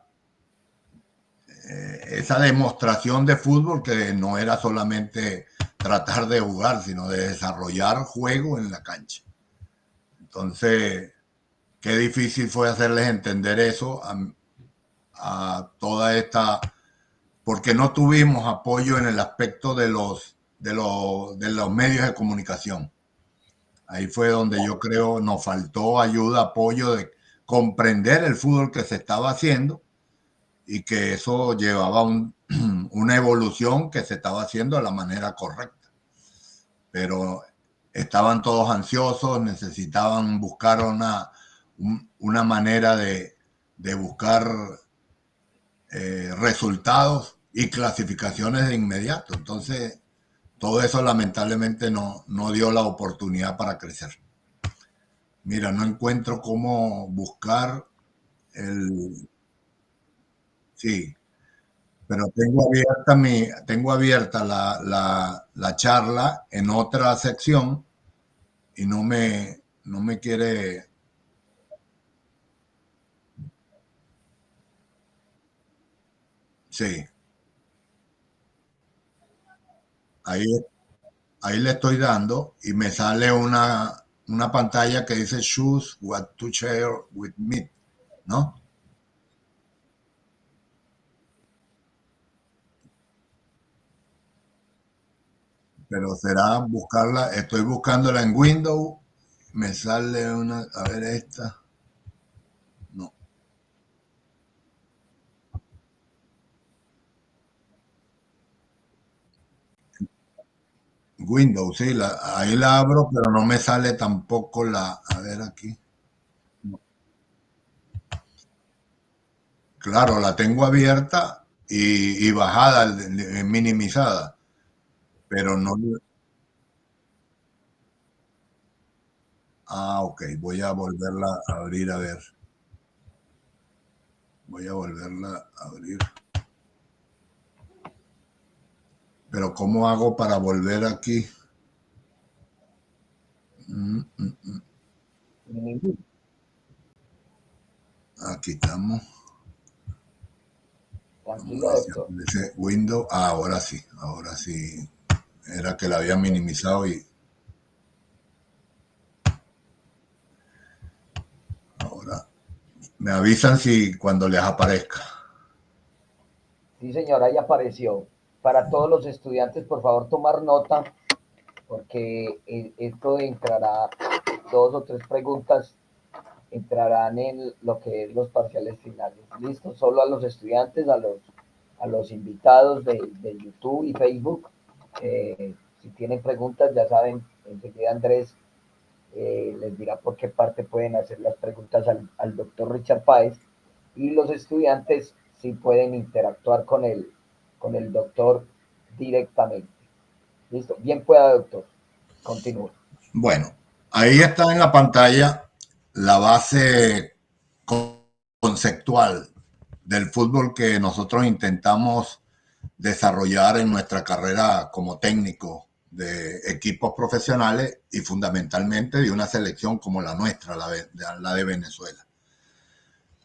Speaker 6: demostración de fútbol que no era solamente tratar de jugar, sino de desarrollar juego en la cancha. Entonces, qué difícil fue hacerles entender eso a toda esta, porque no tuvimos apoyo en el aspecto de los medios de comunicación. Ahí fue donde yo creo nos faltó ayuda, apoyo de comprender el fútbol que se estaba haciendo y que eso llevaba una evolución que se estaba haciendo de la manera correcta. Pero estaban todos ansiosos, necesitaban buscar una manera de buscar resultados y clasificaciones de inmediato. Entonces, todo eso lamentablemente no dio la oportunidad para crecer. Mira, no encuentro cómo buscar el... Sí, pero tengo abierta la charla en otra sección y no me quiere... Sí, ahí, ahí le estoy dando y me sale una pantalla que dice choose what to share with me, ¿no? Pero será buscarla, estoy buscándola en Windows, me sale una, a ver esta, no, Windows, sí, ahí la abro, pero no me sale tampoco a ver aquí, claro, la tengo abierta y bajada, minimizada, pero no, ok, voy a volverla a abrir, a ver, voy a volverla a abrir. Pero ¿cómo hago para volver aquí? Mm, mm, Aquí estamos. Vamos a
Speaker 2: Tranquilo,
Speaker 6: ver si
Speaker 2: doctor.
Speaker 6: aparece Windows. Ahora sí, ahora sí. Era que la había minimizado y ahora me avisan si cuando les aparezca.
Speaker 2: Sí, señora, ahí apareció. Para todos los estudiantes, por favor, tomar nota, porque esto entrará, 2 o 3 preguntas entrarán en lo que es los parciales finales. Listo, solo a los estudiantes, a los invitados de YouTube y Facebook. Si tienen preguntas, ya saben, enseguida Andrés les dirá por qué parte pueden hacer las preguntas al doctor Richard Páez, y los estudiantes sí pueden interactuar con el doctor directamente. Listo, bien pueda, doctor. Continúe.
Speaker 6: Bueno, ahí está en la pantalla la base conceptual del fútbol que nosotros intentamos desarrollar en nuestra carrera como técnico de equipos profesionales y fundamentalmente de una selección como la nuestra, la de Venezuela.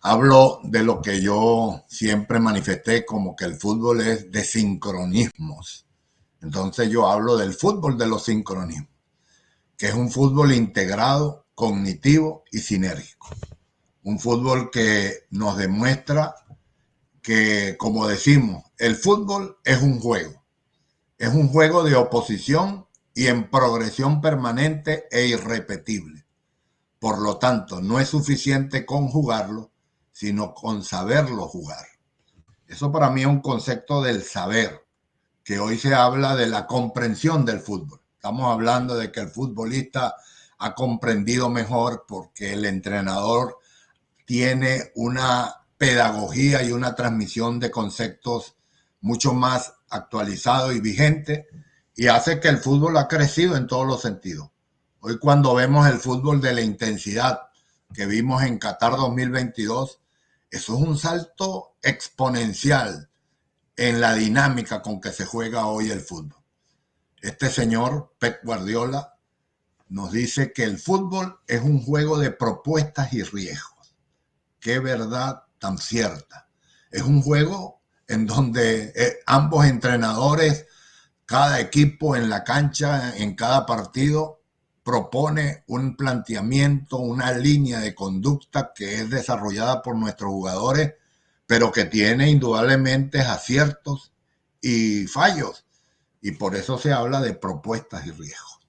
Speaker 6: Hablo de lo que yo siempre manifesté como que el fútbol es de sincronismos. Entonces yo hablo del fútbol de los sincronismos, que es un fútbol integrado, cognitivo y sinérgico. Un fútbol que nos demuestra que, como decimos, el fútbol es un juego. Es un juego de oposición y en progresión permanente e irrepetible. Por lo tanto, no es suficiente con jugarlo, sino con saberlo jugar. Eso para mí es un concepto del saber, que hoy se habla de la comprensión del fútbol. Estamos hablando de que el futbolista ha comprendido mejor porque el entrenador tiene una pedagogía y una transmisión de conceptos mucho más actualizado y vigente y hace que el fútbol ha crecido en todos los sentidos. Hoy cuando vemos el fútbol de la intensidad que vimos en Qatar 2022, eso es un salto exponencial en la dinámica con que se juega hoy el fútbol. este señor Pep Guardiola nos dice que el fútbol es un juego de propuestas y riesgos. Qué verdad tan cierta. Es un juego en donde ambos entrenadores, cada equipo en la cancha, en cada partido, propone un planteamiento, una línea de conducta que es desarrollada por nuestros jugadores, pero que tiene indudablemente aciertos y fallos. Y por eso se habla de propuestas y riesgos.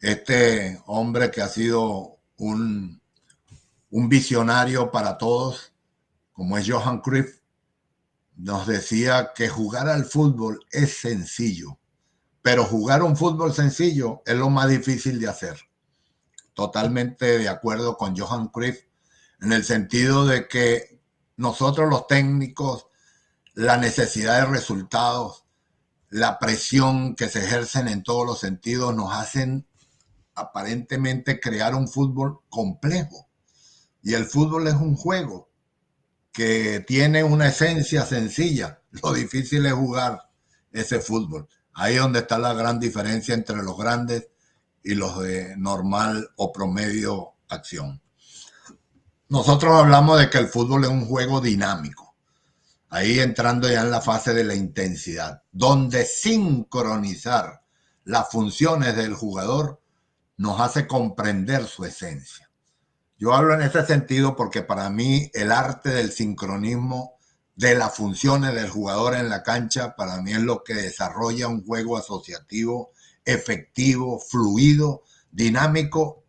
Speaker 6: Este hombre que ha sido un visionario para todos, como es Johan Cruyff, nos decía que jugar al fútbol es sencillo, pero jugar un fútbol sencillo es lo más difícil de hacer. Totalmente de acuerdo con Johan Cruyff, en el sentido de que nosotros los técnicos, la necesidad de resultados, la presión que se ejercen en todos los sentidos nos hacen aparentemente crear un fútbol complejo. Y el fútbol es un juego que tiene una esencia sencilla. Lo difícil es jugar ese fútbol. Ahí es donde está la gran diferencia entre los grandes y los de normal o promedio acción. Nosotros hablamos de que el fútbol es un juego dinámico. Ahí entrando ya en la fase de la intensidad, donde sincronizar las funciones del jugador nos hace comprender su esencia. Yo hablo en ese sentido porque para mí el arte del sincronismo de las funciones del jugador en la cancha, para mí es lo que desarrolla un juego asociativo, efectivo, fluido, dinámico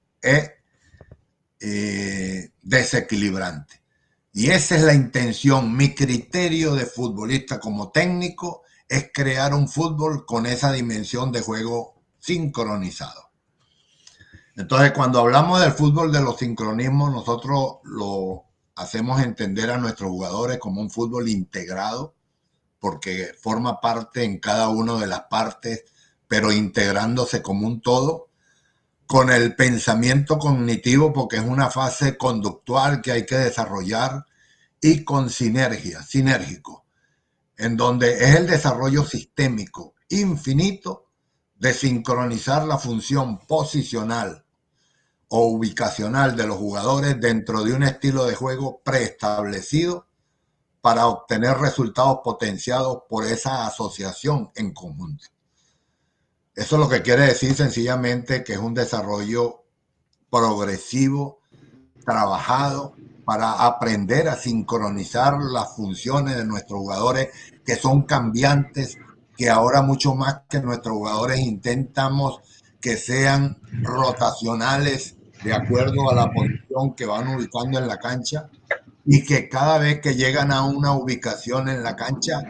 Speaker 6: desequilibrante. Y esa es la intención. Mi criterio de futbolista como técnico es crear un fútbol con esa dimensión de juego sincronizado. Entonces, cuando hablamos del fútbol de los sincronismos, nosotros lo hacemos entender a nuestros jugadores como un fútbol integrado, porque forma parte en cada una de las partes, pero integrándose como un todo, con el pensamiento cognitivo, porque es una fase conductual que hay que desarrollar, y con sinérgico, en donde es el desarrollo sistémico infinito de sincronizar la función posicional o ubicacional de los jugadores dentro de un estilo de juego preestablecido para obtener resultados potenciados por esa asociación en conjunto. Eso es lo que quiere decir sencillamente que es un desarrollo progresivo, trabajado, para aprender a sincronizar las funciones de nuestros jugadores, que son cambiantes, que ahora mucho más que nuestros jugadores intentamos que sean rotacionales de acuerdo a la posición que van ubicando en la cancha, y que cada vez que llegan a una ubicación en la cancha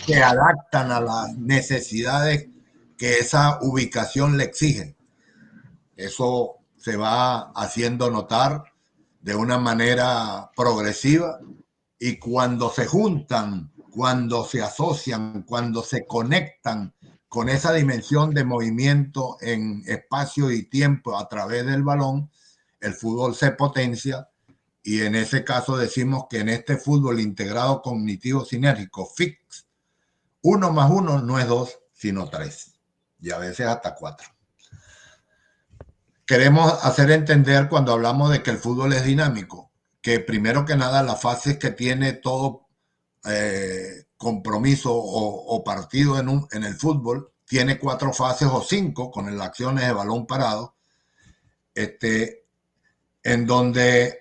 Speaker 6: se adaptan a las necesidades que esa ubicación le exige. Eso se va haciendo notar de una manera progresiva, y cuando se juntan, cuando se asocian, cuando se conectan con esa dimensión de movimiento en espacio y tiempo a través del balón, el fútbol se potencia, y en ese caso decimos que en este fútbol integrado cognitivo sinérgico FIX, 1 más 1 no es 2, sino 3, y a veces hasta 4. Queremos hacer entender, cuando hablamos de que el fútbol es dinámico, que primero que nada las fases que tiene todo compromiso o partido en el fútbol tiene 4 fases o 5 con las acciones de balón parado, en donde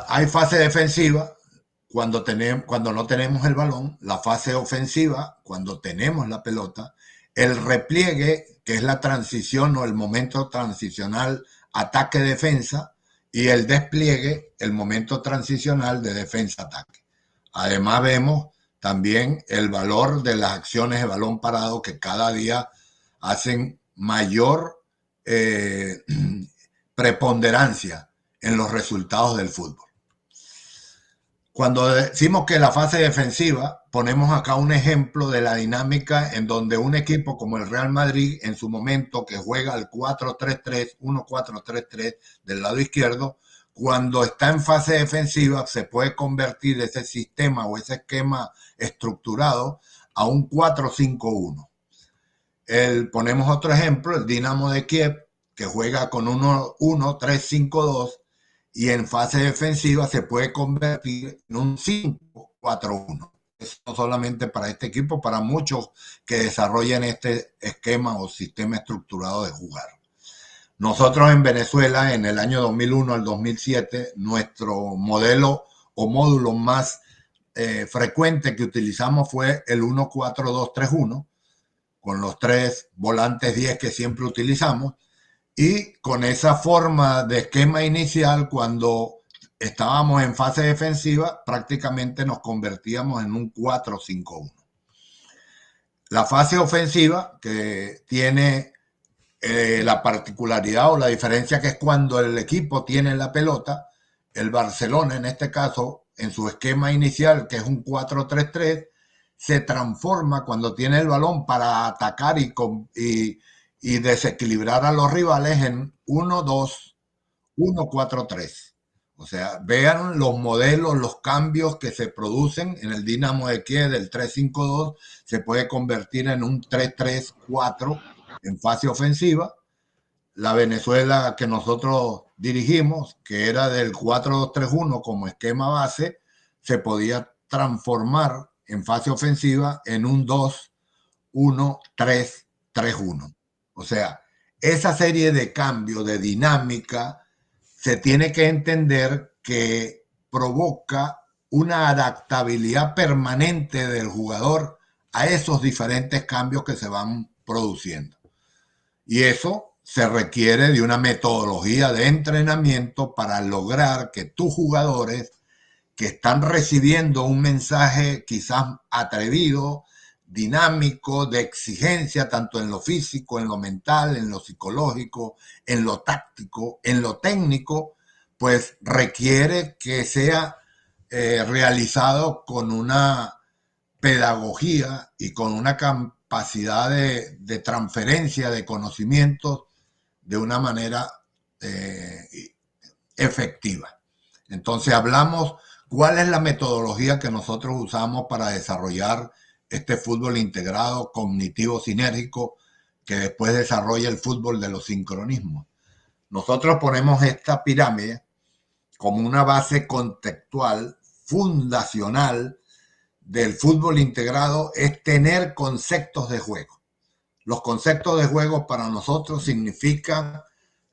Speaker 6: hay fase defensiva cuando no tenemos el balón, la fase ofensiva cuando tenemos la pelota, el repliegue, que es la transición o el momento transicional ataque-defensa, y el despliegue, el momento transicional de defensa-ataque. Además vemos también el valor de las acciones de balón parado, que cada día hacen mayor preponderancia en los resultados del fútbol. Cuando decimos que la fase defensiva, ponemos acá un ejemplo de la dinámica en donde un equipo como el Real Madrid, en su momento, que juega al 4-3-3, 1-4-3-3 del lado izquierdo, cuando está en fase defensiva se puede convertir ese sistema o ese esquema estructurado a un 4-5-1. Ponemos otro ejemplo, el Dinamo de Kiev, que juega con 1-1-3-5-2 y en fase defensiva se puede convertir en un 5-4-1. Eso no solamente para este equipo, para muchos que desarrollan este esquema o sistema estructurado de jugar. Nosotros en Venezuela, en el año 2001 al 2007, nuestro modelo o módulo más frecuente que utilizamos fue el 1-4-2-3-1, con los 3 volantes 10 que siempre utilizamos, y con esa forma de esquema inicial, cuando estábamos en fase defensiva, prácticamente nos convertíamos en un 4-5-1. La fase ofensiva, que tiene la particularidad o la diferencia, que es cuando el equipo tiene la pelota, el Barcelona en este caso, en su esquema inicial, que es un 4-3-3, se transforma cuando tiene el balón para atacar y desequilibrar a los rivales en 1-2-1-4-3. O sea, vean los modelos, los cambios que se producen en el Dinamo de Kiev del 3-5-2, se puede convertir en un 3-3-4 en fase ofensiva. La Venezuela que nosotros dirigimos, que era del 4-2-3-1 como esquema base, se podía transformar en fase ofensiva en un 2-1-3-3-1. O sea, esa serie de cambios de dinámica se tiene que entender que provoca una adaptabilidad permanente del jugador a esos diferentes cambios que se van produciendo. Y eso se requiere de una metodología de entrenamiento para lograr que tus jugadores, que están recibiendo un mensaje quizás atrevido, dinámico, de exigencia, tanto en lo físico, en lo mental, en lo psicológico, en lo táctico, en lo técnico, pues requiere que sea realizado con una pedagogía y con una capacidad de transferencia de conocimientos de una manera efectiva. Entonces hablamos cuál es la metodología que nosotros usamos para desarrollar este fútbol integrado, cognitivo, sinérgico, que después desarrolla el fútbol de los sincronismos. Nosotros ponemos esta pirámide como una base contextual, fundacional del fútbol integrado, es tener conceptos de juego. Los conceptos de juego para nosotros significan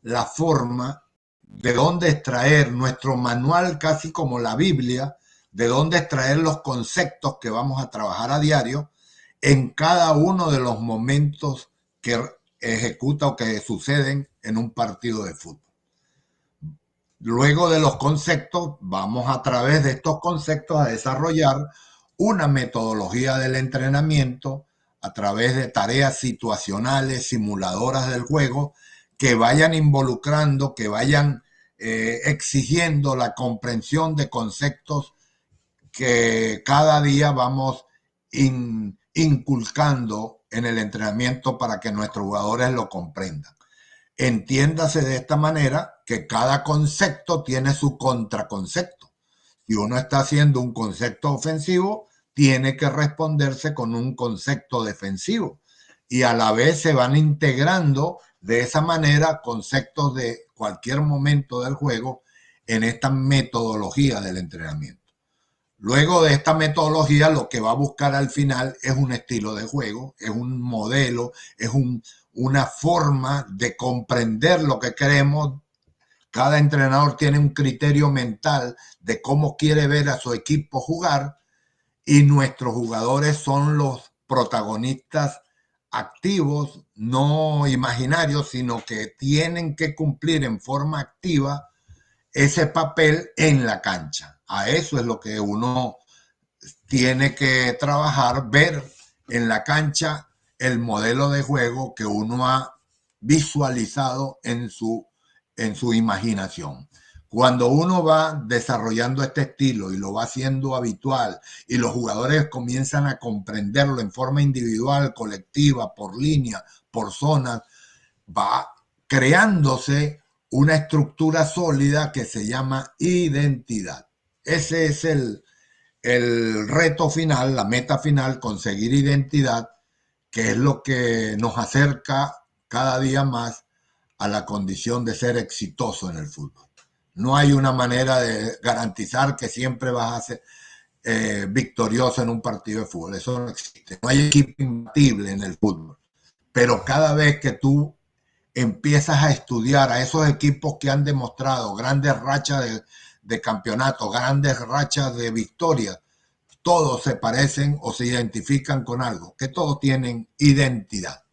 Speaker 6: la forma de dónde extraer nuestro manual, casi como la Biblia, de dónde extraer los conceptos que vamos a trabajar a diario en cada uno de los momentos que ejecuta o que suceden en un partido de fútbol. Luego de los conceptos, vamos a través de estos conceptos a desarrollar una metodología del entrenamiento a través de tareas situacionales, simuladoras del juego, que vayan involucrando, que vayan exigiendo la comprensión de conceptos que cada día vamos inculcando en el entrenamiento para que nuestros jugadores lo comprendan. Entiéndase de esta manera que cada concepto tiene su contraconcepto. Si uno está haciendo un concepto ofensivo, tiene que responderse con un concepto defensivo. Y a la vez se van integrando de esa manera conceptos de cualquier momento del juego en esta metodología del entrenamiento. Luego de esta metodología, lo que va a buscar al final es un estilo de juego, es un modelo, es una forma de comprender lo que queremos. Cada entrenador tiene un criterio mental de cómo quiere ver a su equipo jugar, y nuestros jugadores son los protagonistas activos, no imaginarios, sino que tienen que cumplir en forma activa ese papel en la cancha. A eso es lo que uno tiene que trabajar, ver en la cancha el modelo de juego que uno ha visualizado en su imaginación. Cuando uno va desarrollando este estilo y lo va haciendo habitual y los jugadores comienzan a comprenderlo en forma individual, colectiva, por línea, por zonas, va creándose una estructura sólida que se llama identidad. Ese es el reto final, la meta final, conseguir identidad, que es lo que nos acerca cada día más a la condición de ser exitoso en el fútbol. No hay una manera de garantizar que siempre vas a ser victorioso en un partido de fútbol. Eso no existe. No hay equipo imbatible en el fútbol. Pero cada vez que tú empiezas a estudiar a esos equipos que han demostrado grandes rachas de campeonato, grandes rachas de victoria, todos se parecen o se identifican con algo, que todos tienen identidad.